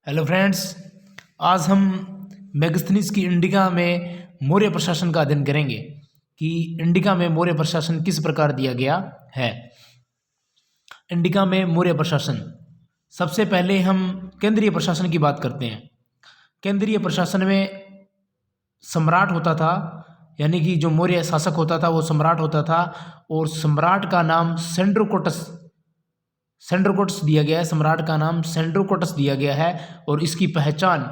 Hello friends, आज हम मेगास्थनीज की इंडिका में मौर्य प्रशासन का अध्ययन करेंगे कि इंडिका में मौर्य प्रशासन किस प्रकार दिया गया है। इंडिका में मौर्य प्रशासन, सबसे पहले हम केंद्रीय प्रशासन की बात करते हैं। केंद्रीय प्रशासन में सम्राट होता था, यानी कि जो मौर्य शासक होता था वो सम्राट होता था, और सम्राट का नाम सेंड्रोकोटस दिया गया है। सम्राट का नाम सेंड्रोकोटस दिया गया है और इसकी पहचान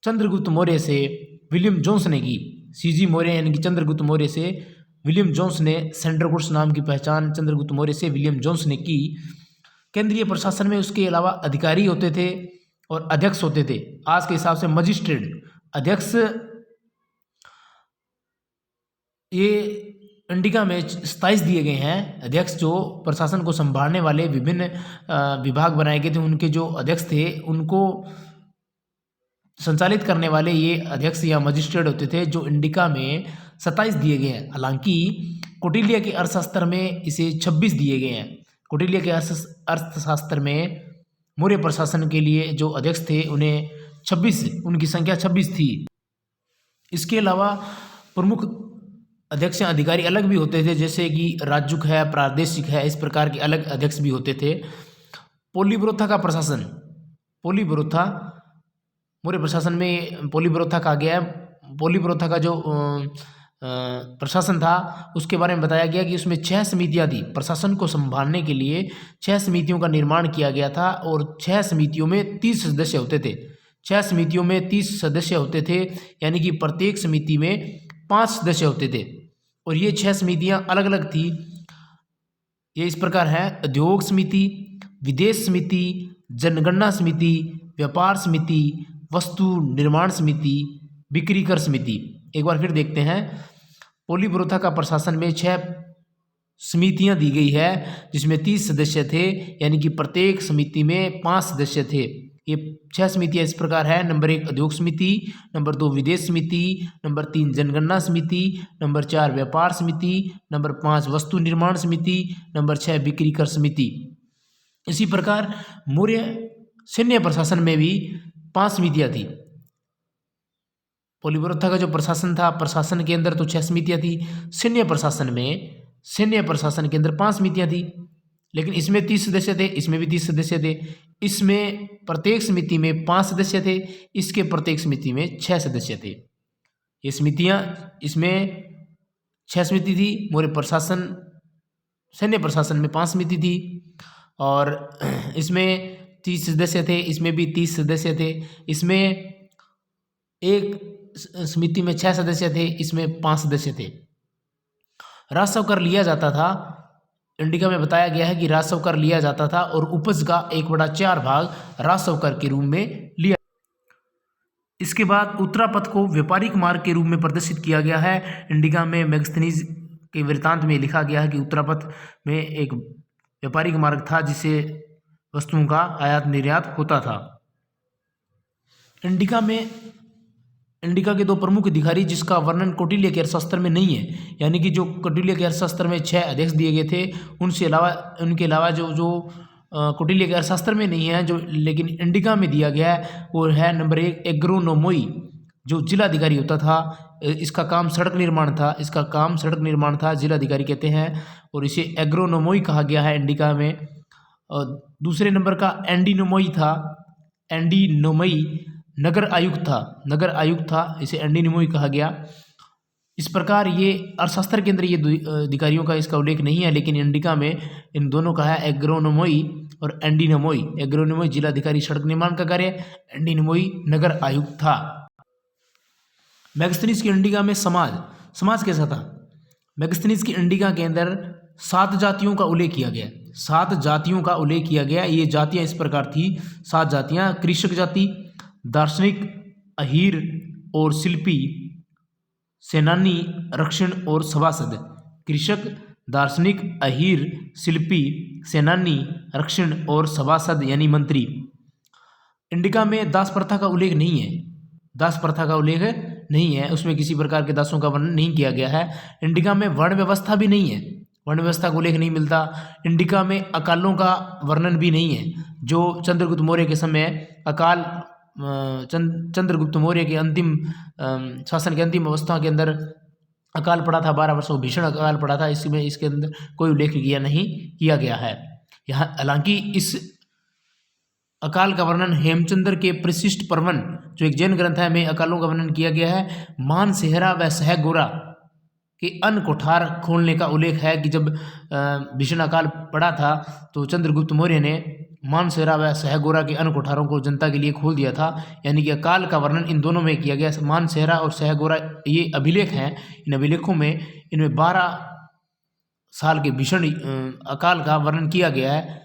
चंद्रगुप्त मौर्य से विलियम जोन्स ने की। सीजी मौर्य यानी कि चंद्रगुप्त मौर्य से विलियम जोन्स ने सेंड्रोकोटस नाम की पहचान चंद्रगुप्त मौर्य से विलियम जोन्स ने की। केंद्रीय प्रशासन में उसके अलावा अधिकारी होते थे और अध्यक्ष होते थे। आज के हिसाब से मजिस्ट्रेट, अध्यक्ष, ये इंडिका में 27 दिए गए हैं अध्यक्ष, जो प्रशासन को संभालने वाले विभिन्न विभाग बनाए गए थे। उनके जो अध्यक्ष थे उनको संचालित करने वाले ये अध्यक्ष या मजिस्ट्रेट होते थे, जो इंडिका में 27 दिए गए हैं। हालांकि कौटिल्य के अर्थशास्त्र में इसे 26 दिए गए हैं। कौटिल्य के अर्थशास्त्र में मौर्य प्रशासन के लिए जो अध्यक्ष थे उन्हें 26, उनकी संख्या 26 थी। इसके अलावा प्रमुख अध्यक्ष अधिकारी अलग भी होते थे, जैसे कि राज्युक है, प्रादेशिक है, इस प्रकार के अलग अध्यक्ष भी होते थे। पोलीब्रोथा का प्रशासन, पोलीब्रोथा मौर्य प्रशासन में पोलीब्रोथा कहा गया है। पोलीब्रोथा का जो प्रशासन था उसके बारे में बताया गया कि उसमें 6 समितियां थी। प्रशासन को संभालने के लिए 6 समितियों का निर्माण किया गया था और 6 समितियों में 30 सदस्य होते थे। 6 समितियों में 30 सदस्य होते थे, यानी कि प्रत्येक समिति में 5 सदस्य होते थे। और ये 6 समितियां अलग अलग थी। ये इस प्रकार है: उद्योग समिति, विदेश समिति, जनगणना समिति, व्यापार समिति, वस्तु निर्माण समिति, बिक्री कर समिति। एक बार फिर देखते हैं। पोलीब्रोथा का प्रशासन में 6 समितियां दी गई है, जिसमें 30 सदस्य थे, यानी कि प्रत्येक समिति में 5 सदस्य थे। ये 6 समितियां इस प्रकार है: नंबर 1 उद्योग समिति, नंबर 2 विदेश समिति, नंबर 3 जनगणना समिति, नंबर 4 व्यापार समिति, नंबर 5 वस्तु निर्माण समिति, नंबर 6 बिक्री कर समिति। इसी प्रकार मौर्य सैन्य प्रशासन में भी 5 समितियां थी। पोलीब्रोथा का जो प्रशासन था, प्रशासन के अंदर तो 6 समितियां थी। सैन्य प्रशासन के अंदर 5 समितियां थी, लेकिन इसमें 30 सदस्य थे, इसमें भी 30 सदस्य थे। इसमें प्रत्येक समिति में 5 सदस्य थे, इसके प्रत्येक समिति में 6 सदस्य थे। ये समितियां, इसमें 6 समिति थी। मौर्य प्रशासन, सैन्य प्रशासन में 5 समिति थी और इसमें 30 सदस्य थे, इसमें भी 30 सदस्य थे। इसमें एक समिति में 6 सदस्य थे, इसमें 5 सदस्य थे। राजस्व कर लिया जाता था। इंडिका में बताया गया है कि राजस्व कर लिया जाता था और उपज का 1/4 भाग राजस्व कर के रूप में लिया। इसके बाद उत्तरापथ को व्यापारिक मार्ग के रूप में प्रदर्शित किया गया है। इंडिका में मेगास्थनीज के वृत्तांत में लिखा गया है कि उत्तरापथ में एक व्यापारिक मार्ग था जिससे वस्तुओं का आयात निर्यात होता था। इंडिका के 2 प्रमुख अधिकारी जिसका वर्णन कौटिल्य के अर्थशास्त्र में नहीं है, यानी कि जो कौटिल्य के अर्थशास्त्र में 6 अध्यक्ष दिए गए थे, उनके अलावा जो कौटिल्य के अर्थशास्त्र में नहीं है, जो लेकिन इंडिका में दिया गया है, वो है नंबर 1 एग्रोनोमोई, जो जिलाधिकारी होता था। इसका काम सड़क निर्माण था, जिलाधिकारी कहते हैं, और इसे एग्रोनोमोई कहा गया है इंडिका में। और दूसरे नंबर का एंडीनोमई नगर आयुक्त था, इसे एंडीनोमई कहा गया। इस प्रकार ये अर्थशास्त्र के अंदर ये अधिकारियों का इसका उल्लेख नहीं है, लेकिन इंडिका में इन दोनों का है, एग्रोनोमोई और एंडीनोमई। एग्रोनोमई जिलाधिकारी सड़क निर्माण का कार्य, एंडीनोमई नगर आयुक्त था। मेगास्थनीज की इंडिका में समाज कैसा था? मेगास्थनीज की इंडिका के अंदर 7 जातियों का उल्लेख किया गया। 7 जातियों का उल्लेख किया गया। ये जातियां इस प्रकार थी, 7 जातियां: कृषक जाति, दार्शनिक, अहीर और शिल्पी, सेनानी, रक्षण और सभासद। कृषक, दार्शनिक, अहीर, शिल्पी, सेनानी, रक्षण और सभासद यानी मंत्री। इंडिका में दास प्रथा का उल्लेख नहीं है। उसमें किसी प्रकार के दासों का वर्णन नहीं किया गया है। इंडिका में वर्ण व्यवस्था भी नहीं है, वर्ण व्यवस्था का उल्लेख नहीं मिलता। इंडिका में अकालों का वर्णन भी नहीं है। जो चंद्रगुप्त मौर्य के समय अकाल चंद्रगुप्त मौर्य के अंतिम शासन के अंतिम अवस्था के अंदर अकाल पड़ा था, 12 वर्षों भीषण अकाल पड़ा था। इसमें इसके अंदर कोई उल्लेख नहीं किया गया है। यहाँ हालांकि इस अकाल का वर्णन हेमचंद्र के प्रशिष्ट पर्वन जो एक जैन ग्रंथ है में अकालों का वर्णन किया गया है। मानसेहरा व सहगोरा के अन्न कोठार खोलने का उल्लेख है कि जब भीषण अकाल पड़ा था तो चंद्रगुप्त मौर्य ने मानसेहरा व सहगोरा के अन्न कोठारों को जनता के लिए खोल दिया था। यानी कि अकाल का वर्णन इन दोनों में किया गया। मानसेहरा और सहगोरा ये अभिलेख हैं। इन अभिलेखों में इनमें 12 साल के भीषण अकाल का वर्णन किया गया है।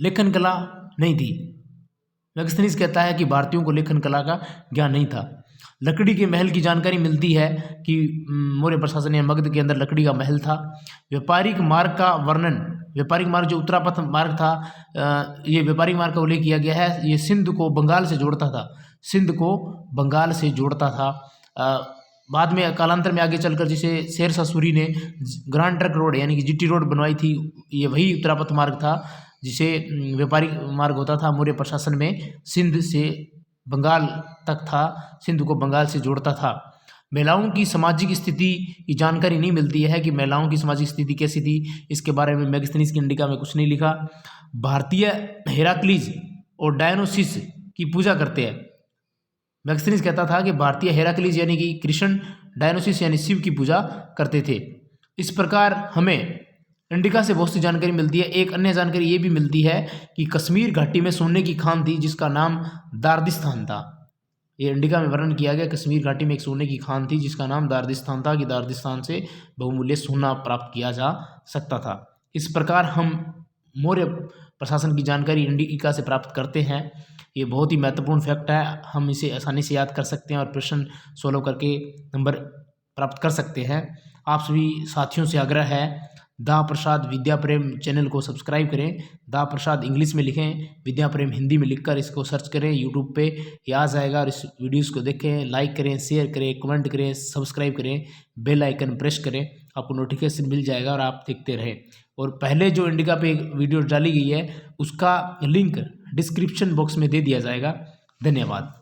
लेखन कला नहीं थी। मेगास्थनीज कहता है कि भारतीयों को लेखन कला का ज्ञान नहीं था। लकड़ी के महल की जानकारी मिलती है कि मौर्य प्रशासन या मगध के अंदर लकड़ी का महल था। व्यापारिक मार्ग का वर्णन, व्यापारिक मार्ग जो उत्तरापथ मार्ग था, ये व्यापारिक मार्ग का उल्लेख किया गया है। ये सिंध को बंगाल से जोड़ता था, सिंध को बंगाल से जोड़ता था। बाद में कालांतर में आगे चलकर जिसे शेरशाह सूरी ने ग्रांड ट्रक रोड यानी कि जीटी रोड बनवाई थी, ये वही उत्तरापथ मार्ग था जिसे व्यापारिक मार्ग होता था मौर्य प्रशासन में। सिंध से बंगाल तक था, सिंध को बंगाल से जोड़ता था। महिलाओं की सामाजिक स्थिति की जानकारी नहीं मिलती है कि महिलाओं की सामाजिक स्थिति कैसी थी। इसके बारे में मेगास्थनीज की इंडिका में कुछ नहीं लिखा। भारतीय हेराक्लीज और डायनोसिस की पूजा करते हैं। मेगास्थनीज कहता था कि भारतीय हेराक्लीज यानी कि कृष्ण, डायनोसिस यानी शिव की पूजा करते थे। इस प्रकार हमें इंडिका से बहुत सी जानकारी मिलती है। एक अन्य जानकारी ये भी मिलती है कि कश्मीर घाटी में सोने की खान थी जिसका नाम दार्दिस्तान था। ये इंडिका में वर्णन किया गया, कश्मीर घाटी में एक सोने की खान थी जिसका नाम दार्दिस्तान था, कि दार्दिस्तान से बहुमूल्य सोना प्राप्त किया जा सकता था। इस प्रकार हम मौर्य प्रशासन की जानकारी इंडिका से प्राप्त करते हैं। ये बहुत ही महत्वपूर्ण फैक्ट है। हम इसे आसानी से याद कर सकते हैं और प्रश्न सोल्व करके नंबर प्राप्त कर सकते हैं। आप सभी साथियों से आग्रह है, दा प्रसाद विद्या प्रेम चैनल को सब्सक्राइब करें। दा प्रसाद इंग्लिश में लिखें, विद्या प्रेम हिंदी में लिखकर इसको सर्च करें, यूट्यूब पे ये आ जाएगा। और इस वीडियोस को देखें, लाइक करें, शेयर करें, कमेंट करें, सब्सक्राइब करें, बेल आइकन प्रेस करें, आपको नोटिफिकेशन मिल जाएगा और आप देखते रहें। और पहले जो इंडिका पे एक वीडियो डाली गई है उसका लिंक डिस्क्रिप्शन बॉक्स में दे दिया जाएगा। धन्यवाद।